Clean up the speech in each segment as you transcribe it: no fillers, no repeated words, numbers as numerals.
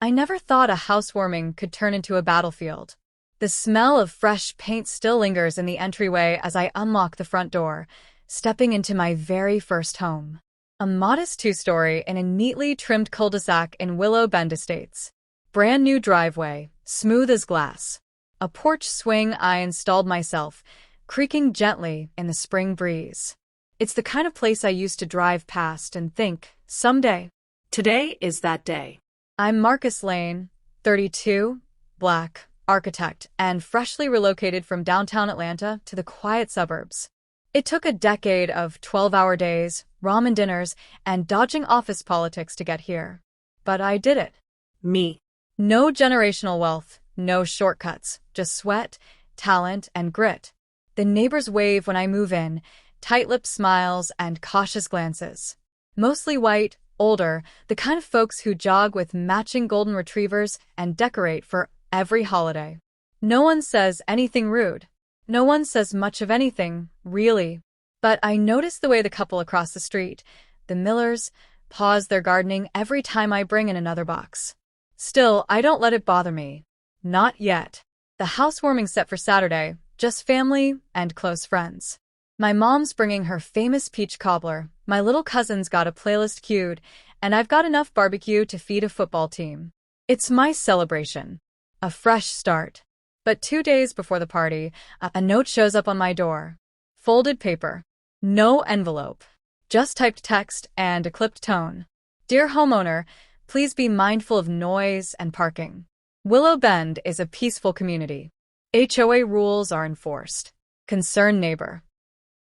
I never thought a housewarming could turn into a battlefield. The smell of fresh paint still lingers in the entryway as I unlock the front door, stepping into my very first home. A modest two-story in a neatly trimmed cul-de-sac in Willow Bend Estates. Brand new driveway, smooth as glass. A porch swing I installed myself, creaking gently in the spring breeze. It's the kind of place I used to drive past and think, someday. Today is that day. I'm Marcus Lane, 32, Black, architect, and freshly relocated from downtown Atlanta to the quiet suburbs. It took a decade of 12-hour days, ramen dinners, and dodging office politics to get here. But I did it. Me. No generational wealth, no shortcuts, just sweat, talent, and grit. The neighbors wave when I move in, tight-lipped smiles and cautious glances. Mostly white, older, the kind of folks who jog with matching golden retrievers and decorate for every holiday. No one says anything rude. No one says much of anything, really. But I notice the way the couple across the street, the Millers, pause their gardening every time I bring in another box. Still, I don't let it bother me. Not yet. The housewarming set for Saturday, just family and close friends. My mom's bringing her famous peach cobbler, my little cousin's got a playlist queued, and I've got enough barbecue to feed a football team. It's my celebration. A fresh start. But 2 days before the party, a note shows up on my door. Folded paper. No envelope. Just typed text and a clipped tone. Dear homeowner, please be mindful of noise and parking. Willow Bend is a peaceful community. HOA rules are enforced. Concerned neighbor.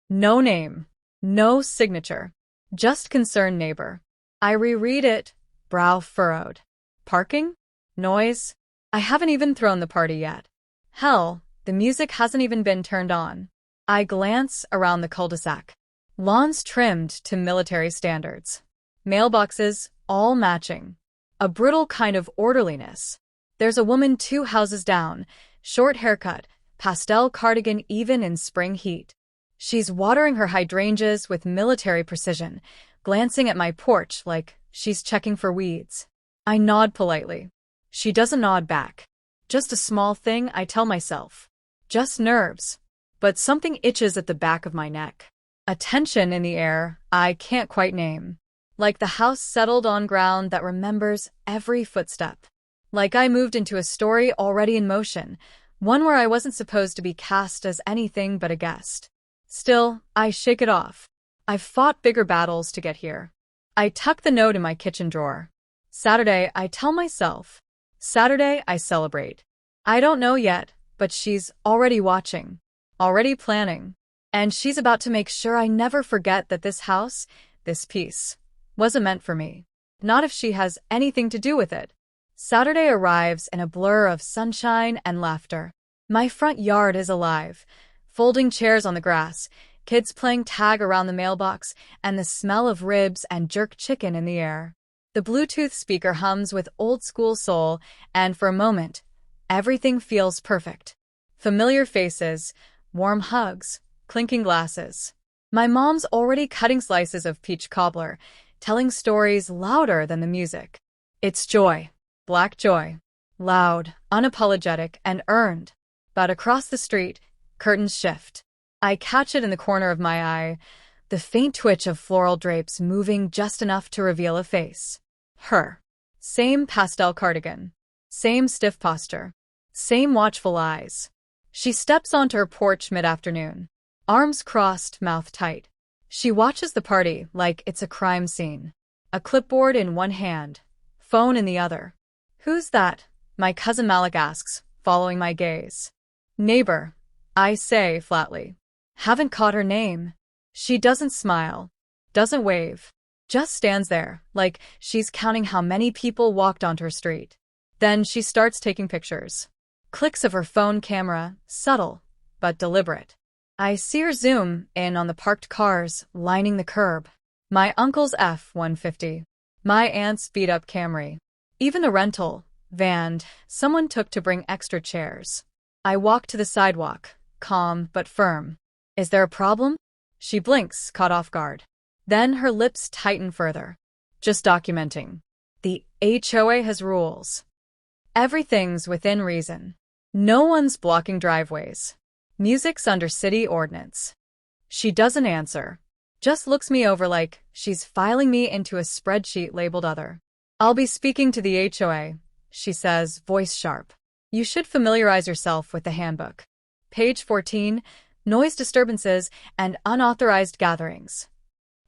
No name. No signature. Just concerned neighbor. I reread it, brow furrowed. Parking? Noise? I haven't even thrown the party yet. Hell, the music hasn't even been turned on. I glance around the cul-de-sac. Lawns trimmed to military standards. Mailboxes, all matching. A brutal kind of orderliness. There's a woman 2 houses down, short haircut, pastel cardigan even in spring heat. She's watering her hydrangeas with military precision, glancing at my porch like she's checking for weeds. I nod politely. She doesn't nod back. Just a small thing, I tell myself. Just nerves. But something itches at the back of my neck. A tension in the air I can't quite name. Like the house settled on ground that remembers every footstep. Like I moved into a story already in motion, one where I wasn't supposed to be cast as anything but a guest. Still, I shake it off. I've fought bigger battles to get here. I tuck the note in my kitchen drawer. Saturday, I tell myself. Saturday, I celebrate. I don't know yet, but she's already watching, already planning. And she's about to make sure I never forget that this house, this piece, wasn't meant for me. Not if she has anything to do with it. Saturday arrives in a blur of sunshine and laughter. My front yard is alive. Folding chairs on the grass, kids playing tag around the mailbox, and the smell of ribs and jerk chicken in the air. The Bluetooth speaker hums with old-school soul, and for a moment, everything feels perfect. Familiar faces, warm hugs, clinking glasses. My mom's already cutting slices of peach cobbler, telling stories louder than the music. It's joy. Black joy. Loud, unapologetic, and earned. But across the street, curtains shift. I catch it in the corner of my eye, the faint twitch of floral drapes moving just enough to reveal a face. Her. Same pastel cardigan. Same stiff posture. Same watchful eyes. She steps onto her porch mid-afternoon. Arms crossed, mouth tight. She watches the party like it's a crime scene. A clipboard in one hand, phone in the other. Who's that? My cousin Malik asks, following my gaze. Neighbor, I say flatly. Haven't caught her name. She doesn't smile, doesn't wave, just stands there, like she's counting how many people walked onto her street. Then she starts taking pictures. Clicks of her phone camera, subtle, but deliberate. I see her zoom in on the parked cars lining the curb. My uncle's F-150. My aunt's beat-up Camry. Even the rental van someone took to bring extra chairs. I walk to the sidewalk, calm but firm. Is there a problem? She blinks, caught off guard. Then her lips tighten further. Just documenting. The HOA has rules. Everything's within reason. No one's blocking driveways. Music's under city ordinance. She doesn't answer. Just looks me over like she's filing me into a spreadsheet labeled other. I'll be speaking to the HOA, she says, voice sharp. You should familiarize yourself with the handbook. Page 14, noise disturbances and unauthorized gatherings.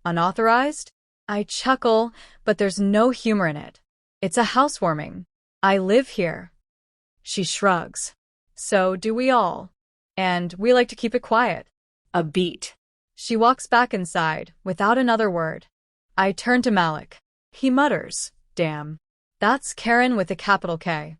Unauthorized? I chuckle, but there's no humor in it. It's a housewarming. I live here. She shrugs. So do we all. And we like to keep it quiet. A beat. She walks back inside, without another word. I turn to Malik. He mutters, damn. That's Karen with a capital K.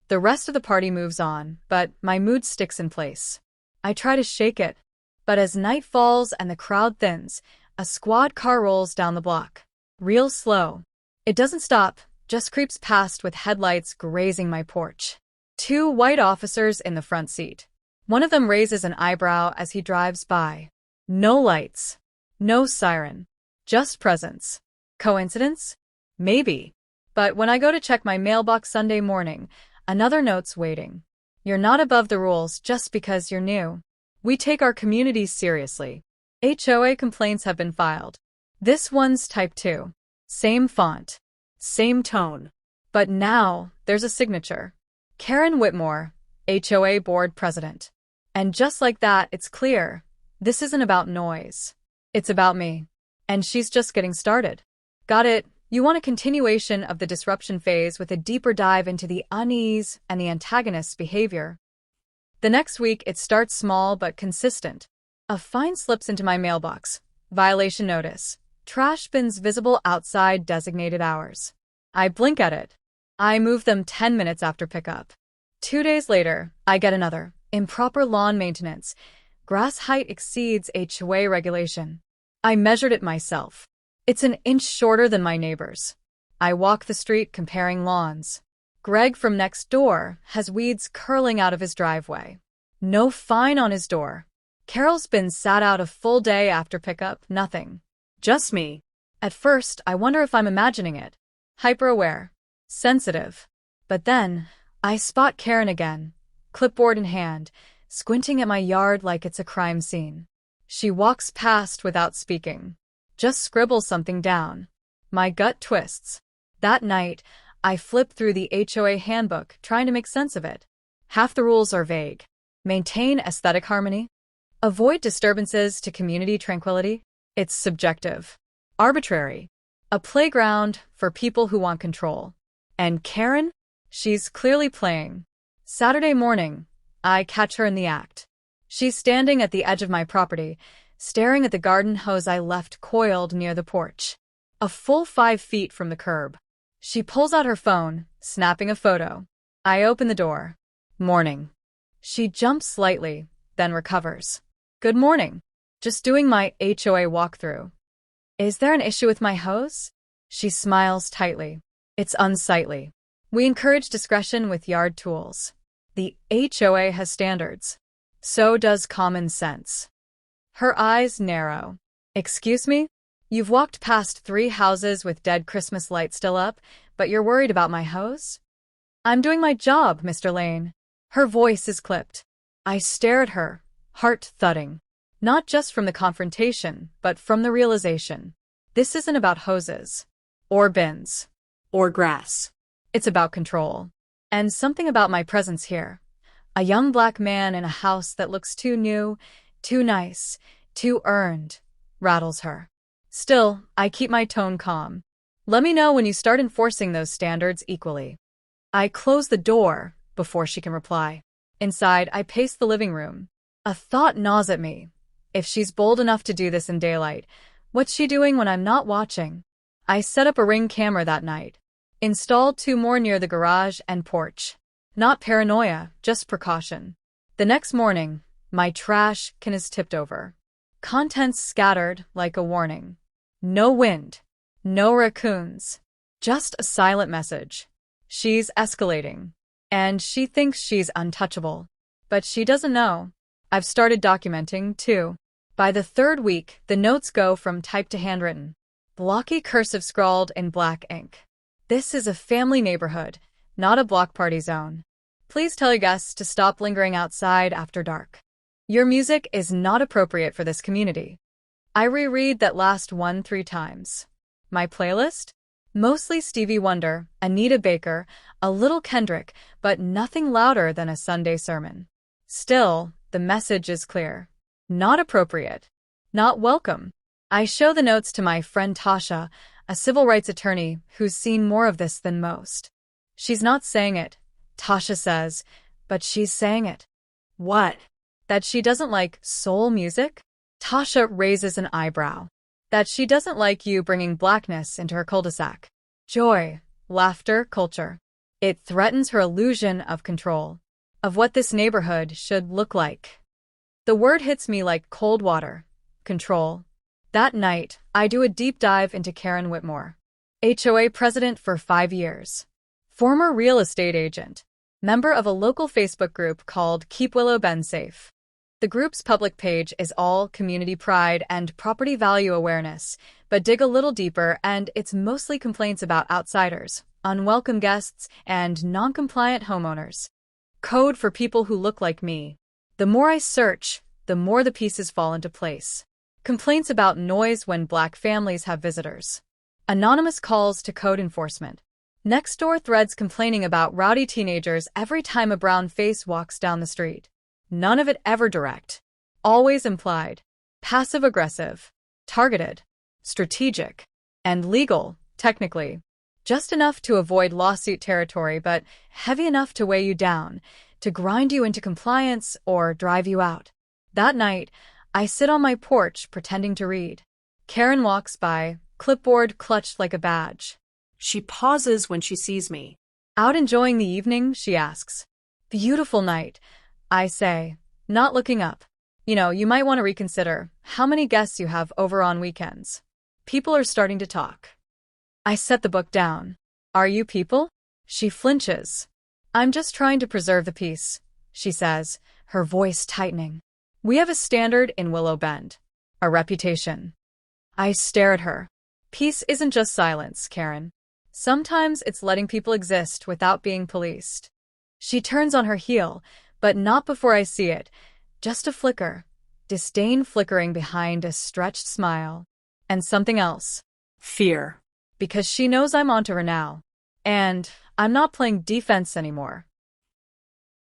The rest of the party moves on, but my mood sticks in place. I try to shake it. But as night falls and the crowd thins, a squad car rolls down the block. Real slow. It doesn't stop, just creeps past with headlights grazing my porch. 2 white officers in the front seat. One of them raises an eyebrow as he drives by. No lights. No siren. Just presence. Coincidence? Maybe. But when I go to check my mailbox Sunday morning, another note's waiting. You're not above the rules just because you're new. We take our communities seriously. HOA complaints have been filed. This one's type 2. Same font. Same tone. But now, there's a signature. Karen Whitmore, HOA Board President. And just like that, it's clear. This isn't about noise. It's about me. And she's just getting started. Got it. You want a continuation of the disruption phase with a deeper dive into the unease and the antagonist's behavior. The next week, it starts small but consistent. A fine slips into my mailbox. Violation notice. Trash bins visible outside designated hours. I blink at it. I move them 10 minutes after pickup. 2 days later, I get another. Improper lawn maintenance. Grass height exceeds HOA regulation. I measured it myself. It's an inch shorter than my neighbor's. I walk the street comparing lawns. Greg from next door has weeds curling out of his driveway. No fine on his door. Carol's been sat out a full day after pickup, nothing. Just me. At first, I wonder if I'm imagining it. Hyper-aware. Sensitive. But then, I spot Karen again, clipboard in hand, squinting at my yard like it's a crime scene. She walks past without speaking. Just scribbles something down. My gut twists. That night, I flip through the HOA handbook, trying to make sense of it. Half the rules are vague. Maintain aesthetic harmony. Avoid disturbances to community tranquility. It's subjective. Arbitrary. A playground for people who want control. And Karen? She's clearly playing. Saturday morning, I catch her in the act. She's standing at the edge of my property, staring at the garden hose I left coiled near the porch. A full 5 feet from the curb. She pulls out her phone, snapping a photo. I open the door. Morning. She jumps slightly, then recovers. Good morning. Just doing my HOA walkthrough. Is there an issue with my hose? She smiles tightly. It's unsightly. We encourage discretion with yard tools. The HOA has standards. So does common sense. Her eyes narrow. Excuse me? You've walked past 3 houses with dead Christmas lights still up, but you're worried about my hose? I'm doing my job, Mr. Lane. Her voice is clipped. I stare at her, heart thudding. Not just from the confrontation, but from the realization. This isn't about hoses. Or bins. Or grass. It's about control. And something about my presence here. A young black man in a house that looks too new, too nice, too earned, rattles her. Still, I keep my tone calm. Let me know when you start enforcing those standards equally. I close the door before she can reply. Inside, I pace the living room. A thought gnaws at me. If she's bold enough to do this in daylight, what's she doing when I'm not watching? I set up a Ring camera that night. Installed 2 more near the garage and porch. Not paranoia, just precaution. The next morning, my trash can is tipped over. Contents scattered like a warning. No wind. No raccoons. Just a silent message. She's escalating. And she thinks she's untouchable. But she doesn't know. I've started documenting, too. By the 3rd week, the notes go from typed to handwritten. Blocky cursive scrawled in black ink. This is a family neighborhood, not a block party zone. Please tell your guests to stop lingering outside after dark. Your music is not appropriate for this community. I reread that last one 3 times. My playlist? Mostly Stevie Wonder, Anita Baker, a little Kendrick, but nothing louder than a Sunday sermon. Still, the message is clear. Not appropriate. Not welcome. I show the notes to my friend Tasha, a civil rights attorney who's seen more of this than most. She's not saying it, Tasha says, but she's saying it. What? That she doesn't like soul music? Tasha raises an eyebrow. That she doesn't like you bringing blackness into her cul-de-sac. Joy, laughter, culture. It threatens her illusion of control, of what this neighborhood should look like. The word hits me like cold water. Control. That night, I do a deep dive into Karen Whitmore, HOA president for 5 years, former real estate agent, member of a local Facebook group called Keep Willow Bend Safe. The group's public page is all community pride and property value awareness, but dig a little deeper and it's mostly complaints about outsiders, unwelcome guests, and non-compliant homeowners. Code for people who look like me. The more I search, the more the pieces fall into place. Complaints about noise when Black families have visitors. Anonymous calls to code enforcement. Next-door threads complaining about rowdy teenagers every time a brown face walks down the street. None of it ever direct. Always implied. Passive-aggressive. Targeted. Strategic. And legal, technically. Just enough to avoid lawsuit territory, but heavy enough to weigh you down, to grind you into compliance or drive you out. That night, I sit on my porch pretending to read. Karen walks by, clipboard clutched like a badge. She pauses when she sees me. Out enjoying the evening, she asks. Beautiful night, I say, not looking up. You might want to reconsider how many guests you have over on weekends. People are starting to talk. I set the book down. Are you people? She flinches. I'm just trying to preserve the peace, she says, her voice tightening. We have a standard in Willow Bend. A reputation. I stare at her. Peace isn't just silence, Karen. Sometimes it's letting people exist without being policed. She turns on her heel, but not before I see it. Just a flicker. Disdain flickering behind a stretched smile. And something else. Fear. Because she knows I'm onto her now. And I'm not playing defense anymore.